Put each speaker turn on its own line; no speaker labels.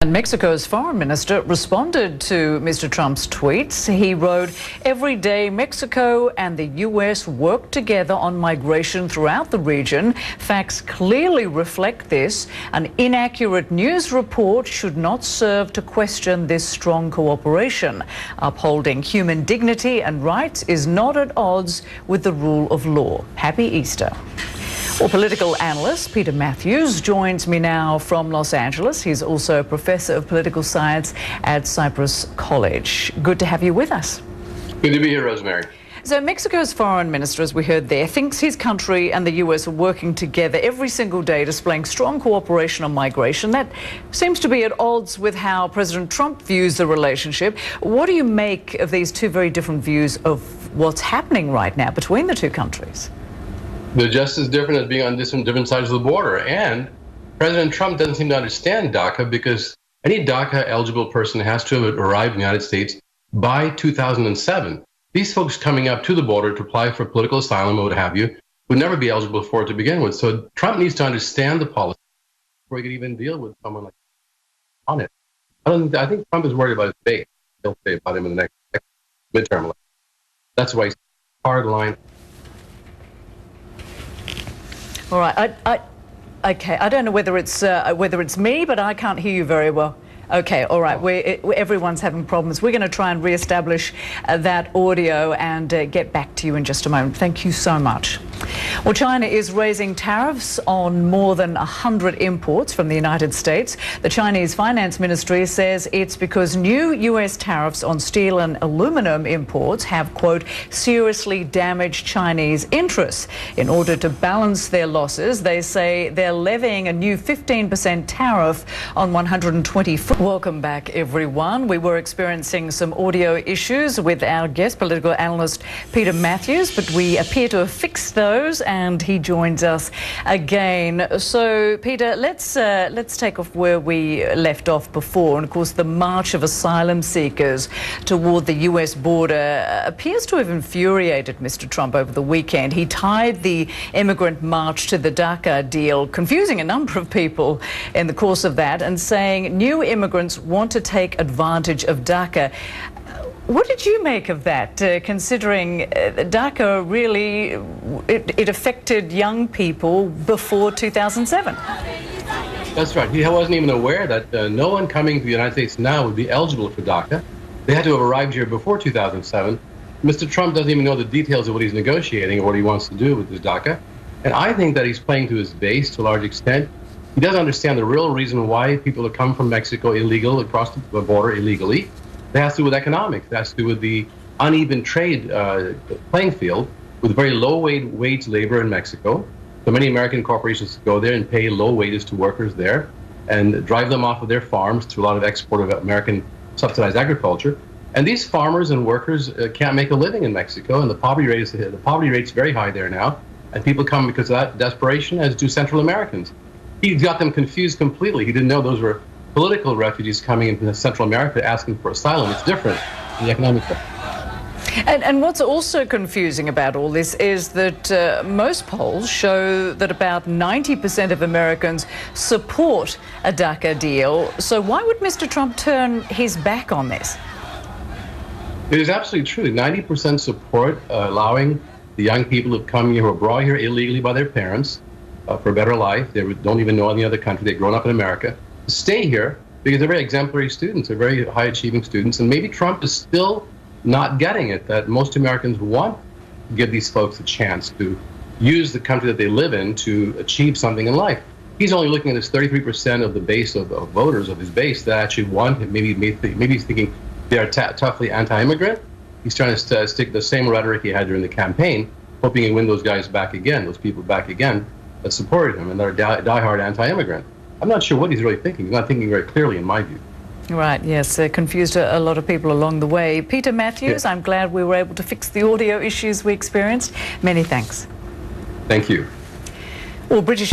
And Mexico's foreign minister responded to Mr. Trump's tweets. He wrote, "Every day Mexico and the U.S. work together on migration throughout the region. Facts clearly reflect this. An inaccurate news report should not serve to question this strong cooperation. Upholding human dignity and rights is not at odds with the rule of law. Happy Easter." Well, political analyst Peter Mathews joins me now from Los Angeles. He's also a professor of political science at Cypress College. Good to have you with us.
Good to be here, Rosemary.
So Mexico's foreign minister, as we heard there, thinks his country and the US are working together every single day, displaying strong cooperation on migration. That seems to be at odds with how President Trump views the relationship. What do you make of these two very different views of what's happening right now between the two countries?
They're just as different as being on different sides of the border. And President Trump doesn't seem to understand DACA, because any DACA eligible person has to have arrived in the United States by 2007. These folks coming up to the border to apply for political asylum or what have you would never be eligible for it to begin with. So Trump needs to understand the policy before he could even deal with someone like on it. I think Trump is worried about his base. He'll say about him in the next midterm election. That's why he's hard line.
All right. Okay. I don't know whether it's me, but I can't hear you very well. Okay, all right. Everyone's having problems. We're going to try and re-establish that audio and get back to you in just a moment. Thank you so much. Well, China is raising tariffs on more than 100 imports from the United States. The Chinese Finance Ministry says it's because new US tariffs on steel and aluminum imports have, quote, seriously damaged Chinese interests. In order to balance their losses, they say they're levying a new 15% tariff on 120. Welcome back, everyone. We were experiencing some audio issues with our guest, political analyst Peter Mathews, but we appear to have fixed those, and he joins us again. So, Peter, let's take off where we left off before. And of course, the march of asylum seekers toward the US border appears to have infuriated Mr. Trump over the weekend. He tied the immigrant march to the DACA deal, confusing a number of people in the course of that, and saying new immigrants want to take advantage of DACA. What did you make of that, considering DACA really, it affected young people before 2007?
That's right. He wasn't even aware that no one coming to the United States now would be eligible for DACA. They had to have arrived here before 2007. Mr. Trump doesn't even know the details of what he's negotiating or what he wants to do with this DACA. And I think that he's playing to his base to a large extent. He doesn't understand the real reason why people have come from Mexico illegal across the border illegally. That has to do with economics. That has to do with the uneven trade playing field with very low wage labor in Mexico. So many American corporations go there and pay low wages to workers there and drive them off of their farms to a lot of export of American subsidized agriculture. And these farmers and workers can't make a living in Mexico, and the poverty rate's very high there now. And people come because of that desperation, as do Central Americans. He got them confused completely. He didn't know those were political refugees coming into Central America asking for asylum. It's different in the economic way.
And what's also confusing about all this is that most polls show that about 90% of Americans support a DACA deal. So why would Mr. Trump turn his back on this?
It is absolutely true. 90% support allowing the young people who come here, who are brought here illegally by their parents, for a better life. They don't even know any other country. They've grown up in America. Stay here because they're very exemplary students. They're very high-achieving students. And maybe Trump is still not getting it, that most Americans want to give these folks a chance to use the country that they live in to achieve something in life. He's only looking at this 33% of the base of voters of his base that actually want him. Maybe he's thinking they are toughly anti-immigrant. He's trying to stick the same rhetoric he had during the campaign, hoping he win those guys back again, those people back again that supported him and that are diehard anti-immigrant. I'm not sure what he's really thinking. He's not thinking very clearly, in my view.
Right, yes, confused a lot of people along the way. Peter Mathews, I'm glad we were able to fix the audio issues we experienced. Many thanks.
Thank you.
Well, British